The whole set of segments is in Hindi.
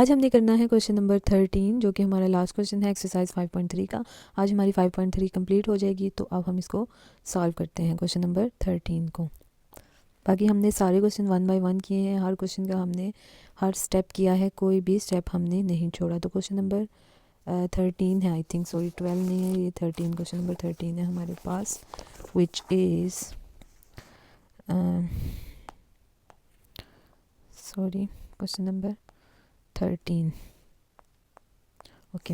आज हमने करना है क्वेश्चन नंबर 13 जो कि हमारा लास्ट क्वेश्चन है एक्सरसाइज 5.3 का। आज हमारी 5.3 कंप्लीट हो जाएगी, तो अब हम इसको सॉल्व करते हैं क्वेश्चन नंबर 13 को। बाकी हमने सारे क्वेश्चन 1 बाय 1 किए हैं, हर क्वेश्चन का हमने हर स्टेप किया है, कोई भी स्टेप हमने नहीं छोड़ा। तो क्वेश्चन नंबर 13 है, आई थिंक, सॉरी 12 नहीं है, ये 13, क्वेश्चन नंबर 13 है हमारे पास, which is sorry question number 13। Okay,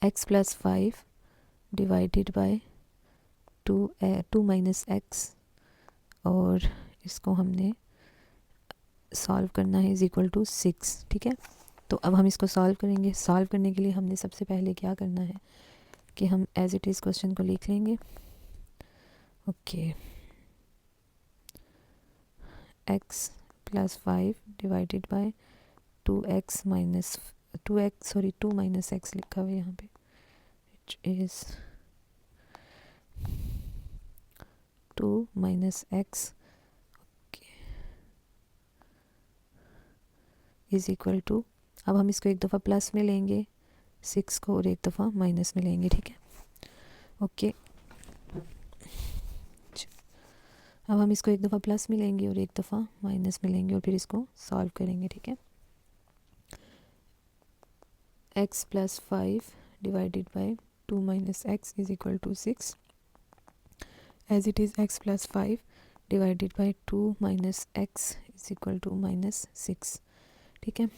x plus 5 divided by 2 minus x, और इसको हमने सॉल्व करना है इज इक्वल टू 6। ठीक है, तो अब हम इसको सॉल्व करेंगे। सॉल्व करने के लिए हमने सबसे पहले क्या करना है कि हम एज इट इज़ क्वेश्चन को लिख लेंगे। Okay, x plus 5 divided by 2x minus 2 minus X लिखा हुआ है यहाँ पे, which is 2 minus X is equal to, अब हम इसको एक दफ़ा प्लस में लेंगे 6 को, और एक दफ़ा माइनस में लेंगे। ठीक है, ओके, अब हम इसको एक दफ़ा प्लस में लेंगे और एक दफ़ा माइनस में लेंगे और फिर इसको सॉल्व करेंगे। ठीक है, x plus 5 divided by 2 minus X is equal to 6, as it is x plus 5 divided by 2 minus X is equal to minus 6। ठीक है,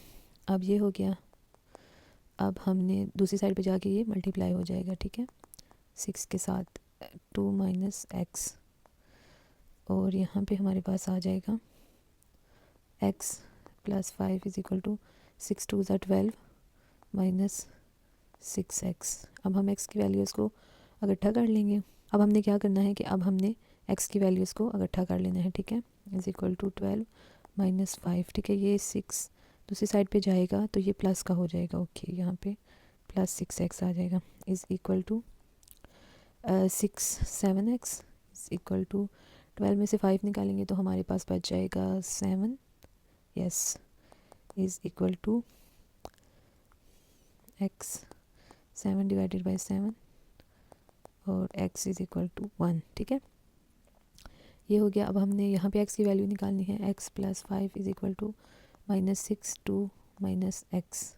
अब ये हो गया। अब हमने दूसरी साइड पे जाके ये मल्टीप्लाई हो जाएगा। ठीक है, 6 के साथ 2 माइनस एक्स, और यहाँ पे हमारे पास आ जाएगा x plus 5 is equal to 6 2 ज़ा 12 माइनस 6x। अब हम x की वैल्यूज़ को इकट्ठा कर लेंगे। अब हमने क्या करना है कि अब हमने x की वैल्यूज़ को इकट्ठा कर लेना है। ठीक है, इज इक्वल टू 12 माइनस 5। ठीक है, ये 6 दूसरी साइड पे जाएगा तो ये प्लस का हो जाएगा। ओके, यहाँ पे प्लस 6x आ जाएगा, is equal to 7x is equal to 12 में से 5 निकालेंगे तो हमारे पास बच जाएगा 7, yes, is equal to x 7 divided by 7 और x इज़ इक्वल टू 1। ठीक है, ये हो गया। अब हमने यहाँ पे x की वैल्यू निकालनी है। x plus 5 is equal to minus 6 2 minus X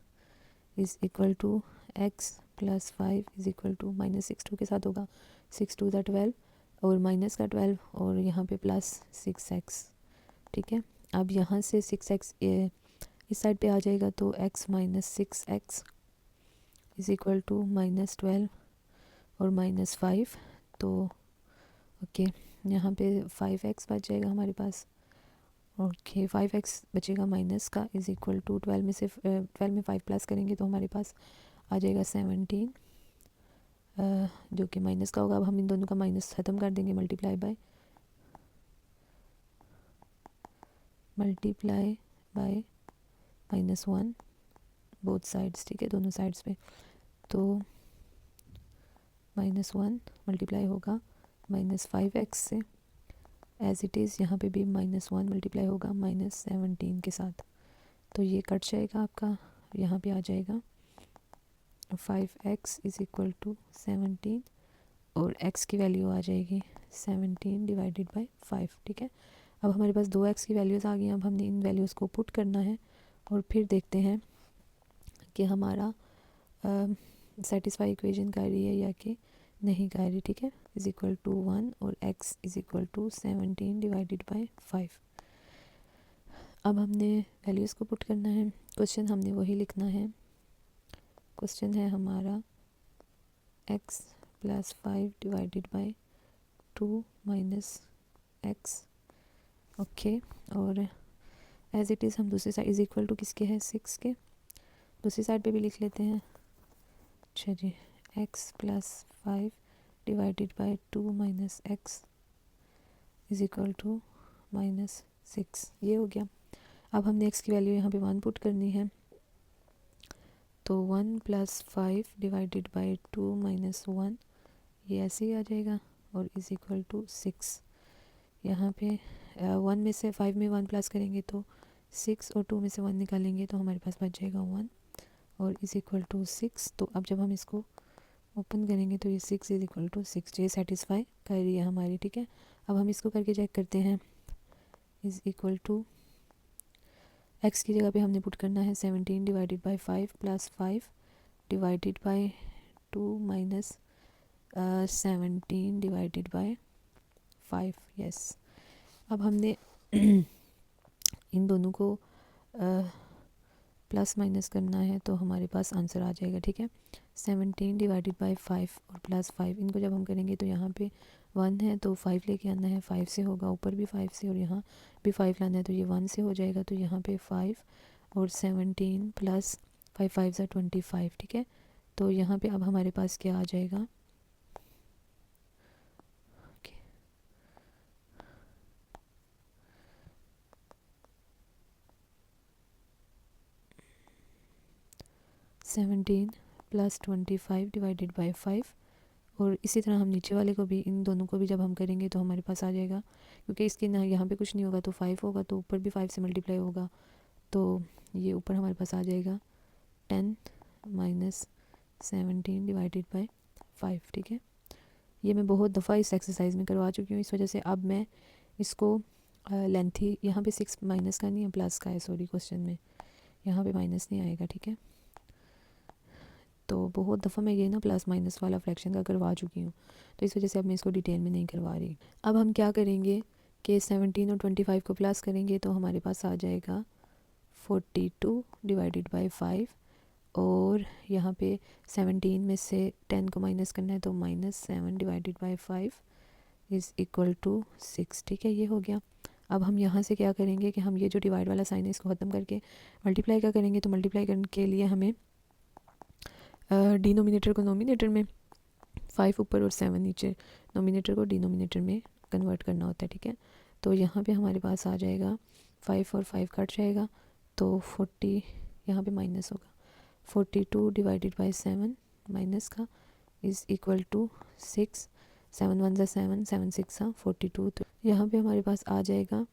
is equal to x plus 5 is equal to minus 6 2 के साथ होगा 6 2 ज़ा 12 और माइनस का 12 और यहाँ पे प्लस 6x। ठीक है, अब यहाँ से 6x इस साइड पे आ जाएगा तो x minus 6x is equal to minus 12 और माइनस 5, तो ओके, यहाँ पे 5x बच जाएगा हमारे पास। ओके, 5x बचेगा माइनस का, इज़ इक्वल टू 12 में से 12 में 5 प्लस करेंगे तो हमारे पास आ जाएगा 17, जो कि माइनस का होगा। अब हम इन दोनों का माइनस ख़त्म कर देंगे, मल्टीप्लाई बाय -1 बोथ साइड्स। ठीक है, दोनों साइड्स पे, तो -1 मल्टीप्लाई होगा -5x से, एज इट इज़ यहाँ पे भी -1 मल्टीप्लाई होगा -17 के साथ, तो ये कट जाएगा आपका, यहाँ पे आ जाएगा 5x इज़ इक्वल टू 17 और x की वैल्यू आ जाएगी 17 डिवाइडेड बाय 5। ठीक है, अब हमारे पास 2x की वैल्यूज़ आ गई हैं। अब हमने इन वैल्यूज़ को पुट करना है और फिर देखते हैं कि हमारा सेटिस्फाई इक्वेशन कर रही है या कि नहीं कर रही। ठीक है, इज़ इक्वल टू 1 और x is equal to 17 divided by 5। अब हमने वैल्यूज़ को पुट करना है, क्वेश्चन हमने वही लिखना है। क्वेश्चन है हमारा x plus 5 divided by 2 minus x. Okay, और एज इट इज़ हम दूसरी साइड इज़ इक्वल टू किसके है, 6 के, दूसरी साइड पे भी लिख लेते हैं। अच्छा जी, x plus 5 divided by 2 minus X is equal to -6, ये हो गया। अब हमने x की वैल्यू यहाँ पे 1 पुट करनी है, तो 1 प्लस 5 डिवाइडेड बाय 2 माइनस 1, ये ऐसे ही आ जाएगा, और इज़ इक्वल टू 6। यहाँ पे 1 में से 5 में 1 प्लस करेंगे तो 6 और 2 में से 1 निकालेंगे तो हमारे पास बच जाएगा 1 और इज़ इक्वल टू 6। तो अब जब हम इसको ओपन करेंगे तो ये 6 इज़ इक्वल टू 6 ये सेटिस्फाई कर रही है हमारी, ठीक है। अब हम इसको करके चेक करते हैं। इज़ इक्वल टू एक्स की जगह पे हमने पुट करना है 17 divided by 5 plus 5 divided by 2 minus 17 divided by 5। Yes, अब हमने इन दोनों को प्लस माइनस करना है तो हमारे पास आंसर आ जाएगा, ठीक है। 17 डिवाइडेड बाई 5 और प्लस 5, इनको जब हम करेंगे तो यहाँ पे 1 है तो 5 लेके आना है, 5 से होगा, ऊपर भी 5 से और यहाँ भी 5 लाना है तो ये 1 से हो जाएगा। तो यहाँ पे 5 और 17 प्लस 5 5 ज़ा 25, ठीक है। तो यहाँ पे अब हमारे पास क्या आ जाएगा, 17 प्लस 25 डिवाइडेड बाई 5। और इसी तरह हम नीचे वाले को भी, इन दोनों को भी जब हम करेंगे तो हमारे पास आ जाएगा, क्योंकि इसके ना यहाँ पे कुछ नहीं होगा तो 5 होगा तो ऊपर भी 5 से मल्टीप्लाई होगा तो ये ऊपर हमारे पास आ जाएगा 10 माइनस 17 डिवाइडेड बाई 5, ठीक है। ये मैं बहुत दफ़ा इस एक्सरसाइज में करवा चुकी हूँ, इस वजह से अब मैं इसको लेंथी, यहाँ पे 6 माइनस का नहीं है प्लस का है, सॉरी, क्वेश्चन में यहाँ पे माइनस नहीं आएगा, ठीक है। तो बहुत दफ़ा मैं ये ना प्लस माइनस वाला फ्रैक्शन का करवा चुकी हूँ, तो इस वजह से अब मैं इसको डिटेल में नहीं करवा रही। अब हम क्या करेंगे कि 17 और 25 को प्लस करेंगे तो हमारे पास आ जाएगा 42 डिवाइडेड बाई 5 और यहाँ पे 17 में से 10 को माइनस करना है तो -7 divided by 5 is equal to 6, ठीक है। ये हो गया। अब हम यहाँ से क्या करेंगे कि हम ये जो डिवाइड वाला साइन है इसको ख़त्म करके मल्टीप्लाई का करेंगे। तो मल्टीप्लाई करने के लिए हमें डिनोमिनेटर को नोमिनेटर में, 5 ऊपर और 7 नीचे, नोमिनेटर को डिनोमिनेटर में कन्वर्ट करना होता है, ठीक है। तो यहाँ पे हमारे पास आ जाएगा 5 और 5 कट जाएगा तो 40, यहाँ पे माइनस होगा, 42 डिवाइडेड बाई 7 माइनस का इज़ इक्वल टू 6, 7 1 ज़ा 7, 7 6 ज़ा 42। तो यहाँ पे हमारे पास आ जाएगा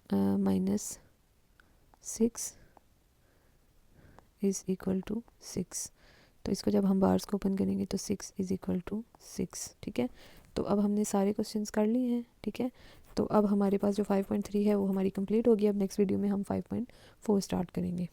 -6 इज़ इक्वल टू 6। तो इसको जब हम बार्स को ओपन करेंगे तो 6 इज़ इक्वल टू 6, ठीक है। तो अब हमने सारे क्वेश्चंस कर लिए हैं, ठीक है। तो अब हमारे पास जो 5.3 है वो हमारी कंप्लीट होगी। अब नेक्स्ट वीडियो में हम 5.4 स्टार्ट करेंगे।